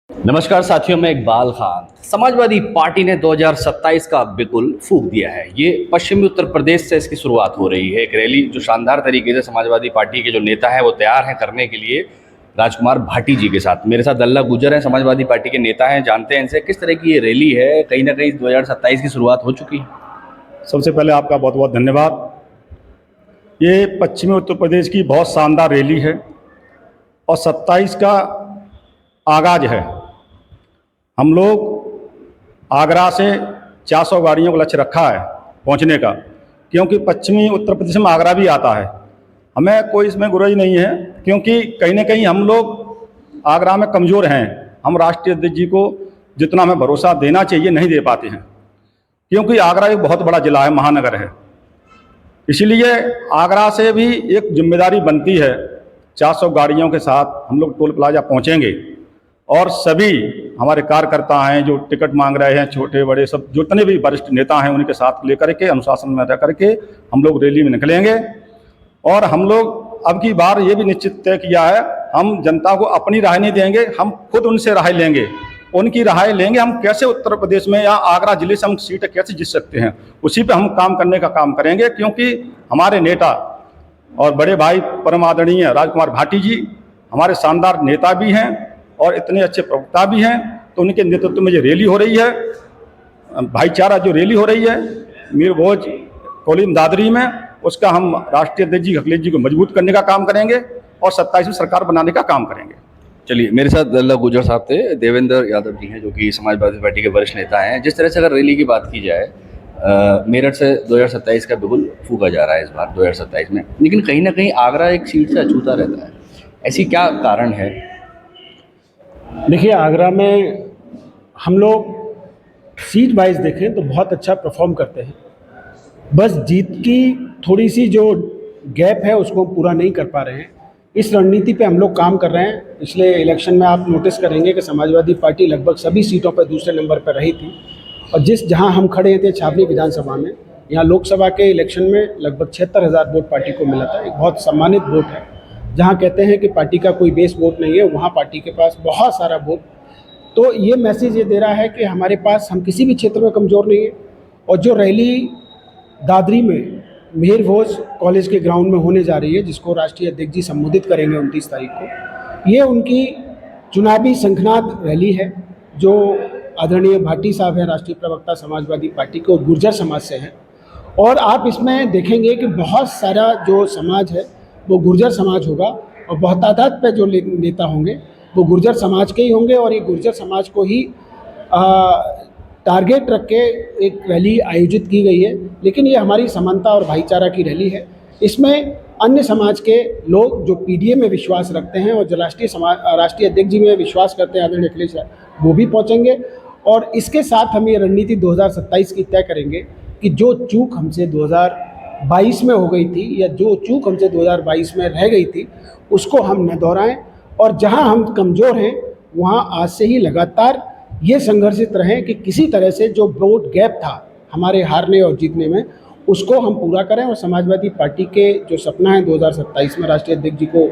नमस्कार साथियों, मैं इकबाल खान। समाजवादी पार्टी ने 2027 का बिगुल फूंक दिया है। ये पश्चिमी उत्तर प्रदेश से इसकी शुरुआत हो रही है। एक रैली जो शानदार तरीके से समाजवादी पार्टी के जो नेता हैं वो तैयार हैं करने के लिए राजकुमार भाटी जी के साथ। मेरे साथ दल्ला गुजर हैं, समाजवादी पार्टी के नेता हैं। जानते हैं इनसे किस तरह की ये रैली है। कहीं ना कहीं 2027 की शुरुआत हो चुकी है। सबसे पहले आपका बहुत बहुत धन्यवाद। ये पश्चिमी उत्तर प्रदेश की बहुत शानदार रैली है और 27 का आगाज है। हम लोग आगरा से 400 गाड़ियों का लक्ष्य रखा है पहुंचने का, क्योंकि पश्चिमी उत्तर प्रदेश में आगरा भी आता है। हमें कोई इसमें गुरेज नहीं है, क्योंकि कहीं ना कहीं हम लोग आगरा में कमज़ोर हैं। हम राष्ट्रीय अध्यक्ष जी को जितना हमें भरोसा देना चाहिए नहीं दे पाते हैं, क्योंकि आगरा एक बहुत बड़ा ज़िला है, महानगर है। इसलिए आगरा से भी एक जिम्मेदारी बनती है। 400 गाड़ियों के साथ हम लोग टोल प्लाजा पहुंचेंगे और सभी हमारे कार्यकर्ता हैं जो टिकट मांग रहे हैं, छोटे बड़े सब जितने भी वरिष्ठ नेता हैं उनके साथ लेकर के अनुशासन में रह करके हम लोग रैली में निकलेंगे। और हम लोग अब की बार ये भी निश्चित तय किया है, हम जनता को अपनी राय नहीं देंगे, हम खुद उनसे राय लेंगे। उनकी राय लेंगे हम कैसे उत्तर प्रदेश में या आगरा जिले से हम सीट कैसे जीत सकते हैं, उसी पे हम काम करने का काम करेंगे। क्योंकि हमारे नेता और बड़े भाई परम आदरणीय राजकुमार भाटी जी हमारे शानदार नेता भी हैं और इतने अच्छे प्रवक्ता भी हैं। तो उनके नेतृत्व में जो रैली हो रही है, भाईचारा जो रैली हो रही है मीर भोज कोलिम दादरी में, उसका हम राष्ट्रीय अध्यक्ष जी अखिलेश जी को मजबूत करने का काम करेंगे और 27 में सरकार बनाने का काम करेंगे। चलिए, मेरे साथ दल्ला गुजर साहब थे, देवेंद्र यादव जी हैं जो कि समाजवादी पार्टी के वरिष्ठ नेता हैं। जिस तरह से अगर रैली की बात की जाए, मेरठ से 2027 का बिगुल फूंका जा रहा है इस बार 2027 में, लेकिन कहीं ना कहीं आगरा एक सीट से अछूता रहता है। ऐसी क्या कारण है? देखिए, आगरा में हम लोग सीट वाइज देखें तो बहुत अच्छा परफॉर्म करते हैं। बस जीत की थोड़ी सी जो गैप है उसको हम पूरा नहीं कर पा रहे हैं। इस रणनीति पे हम लोग काम कर रहे हैं। पिछले इलेक्शन में आप नोटिस करेंगे कि समाजवादी पार्टी लगभग सभी सीटों पर दूसरे नंबर पर रही थी। और जहाँ हम खड़े थे छावनी विधानसभा में, यहाँ लोकसभा के इलेक्शन में लगभग 76,000 वोट पार्टी को मिला था। एक बहुत सम्मानित वोट है। जहाँ कहते हैं कि पार्टी का कोई बेस वोट नहीं है, वहाँ पार्टी के पास बहुत सारा वोट। तो ये मैसेज ये दे रहा है कि हमारे पास, हम किसी भी क्षेत्र में कमज़ोर नहीं है। और जो रैली दादरी में मीर भोज कॉलेज के ग्राउंड में होने जा रही है, जिसको राष्ट्रीय अध्यक्ष जी संबोधित करेंगे 29 तारीख को, ये उनकी चुनावी शंखनाद रैली है। जो आदरणीय भाटी साहब हैं, राष्ट्रीय प्रवक्ता समाजवादी पार्टी के, और गुर्जर समाज से हैं। और आप इसमें देखेंगे कि बहुत सारा जो समाज है वो गुर्जर समाज होगा, और बहुत तादाद पे जो नेता होंगे वो गुर्जर समाज के ही होंगे। और ये गुर्जर समाज को ही टारगेट रख के एक रैली आयोजित की गई है। लेकिन ये हमारी समानता और भाईचारा की रैली है। इसमें अन्य समाज के लोग जो पीडीए में विश्वास रखते हैं और जो राष्ट्रीय अध्यक्ष जी में विश्वास करते हैं आदरणीय अखिलेश, वो भी पहुँचेंगे। और इसके साथ हम ये रणनीति 2027 की तय करेंगे कि जो चूक हमसे 2022 में हो गई थी, या जो चूक हमसे 2022 में रह गई थी, उसको हम न दोहराएं। और जहां हम कमज़ोर हैं वहां आज से ही लगातार ये संघर्षित रहें कि किसी तरह से जो वोट गैप था हमारे हारने और जीतने में, उसको हम पूरा करें। और समाजवादी पार्टी के जो सपना है 2027 में राष्ट्रीय अध्यक्ष जी को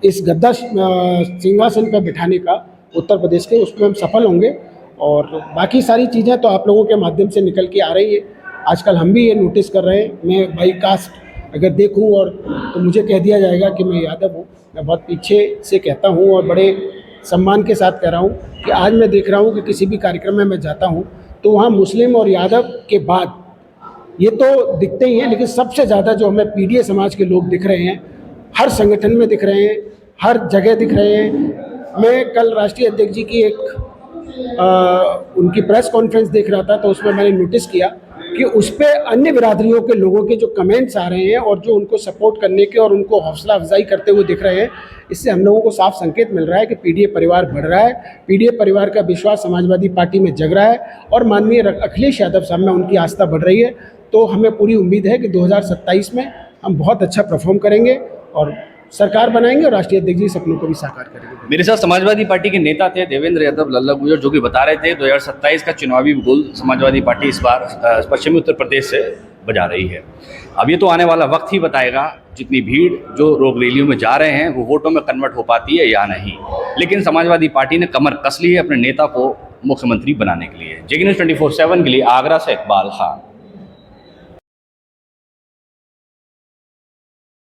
इस गद्दा सिंहासन पर बिठाने का उत्तर प्रदेश के, उसमें हम सफल होंगे। और बाकी सारी चीज़ें तो आप लोगों के माध्यम से निकल के आ रही है। आजकल हम भी ये नोटिस कर रहे हैं। मैं बाई कास्ट अगर देखूं और तो मुझे कह दिया जाएगा कि मैं यादव हूँ। मैं बहुत पीछे से कहता हूँ और बड़े सम्मान के साथ कह रहा हूँ कि आज मैं देख रहा हूँ कि किसी भी कार्यक्रम में मैं जाता हूँ तो वहाँ मुस्लिम और यादव के बाद ये तो दिखते ही हैं, लेकिन सबसे ज़्यादा जो हमें पीडीए समाज के लोग दिख रहे हैं, हर संगठन में दिख रहे हैं, हर जगह दिख रहे हैं। मैं कल राष्ट्रीय अध्यक्ष जी की उनकी प्रेस कॉन्फ्रेंस देख रहा था, तो उसमें मैंने नोटिस किया कि उस पर अन्य बिरादरियों के लोगों के जो कमेंट्स आ रहे हैं और जो उनको सपोर्ट करने के और उनको हौसला अफजाई करते हुए दिख रहे हैं, इससे हम लोगों को साफ संकेत मिल रहा है कि पीडीए परिवार बढ़ रहा है। पीडीए परिवार का विश्वास समाजवादी पार्टी में जग रहा है और माननीय अखिलेश यादव साहब में उनकी आस्था बढ़ रही है। तो हमें पूरी उम्मीद है कि 2027 में हम बहुत अच्छा परफॉर्म करेंगे और सरकार बनाएंगे और राष्ट्रीय अध्यक्ष जी सपनों को भी साकार करेंगे। मेरे साथ समाजवादी पार्टी के नेता थे देवेंद्र यादव, लल्ला गुजर, जो कि बता रहे थे 2027 का चुनावी बिगुल समाजवादी पार्टी इस बार पश्चिमी उत्तर प्रदेश से बजा रही है। अब ये तो आने वाला वक्त ही बताएगा, जितनी भीड़ जो रोड रैलियों में जा रहे हैं वो वोटों में कन्वर्ट हो पाती है या नहीं। लेकिन समाजवादी पार्टी ने कमर कस ली है अपने नेता को मुख्यमंत्री बनाने के लिए। जेके न्यूज़ 24/7 के लिए आगरा से इकबाल खान।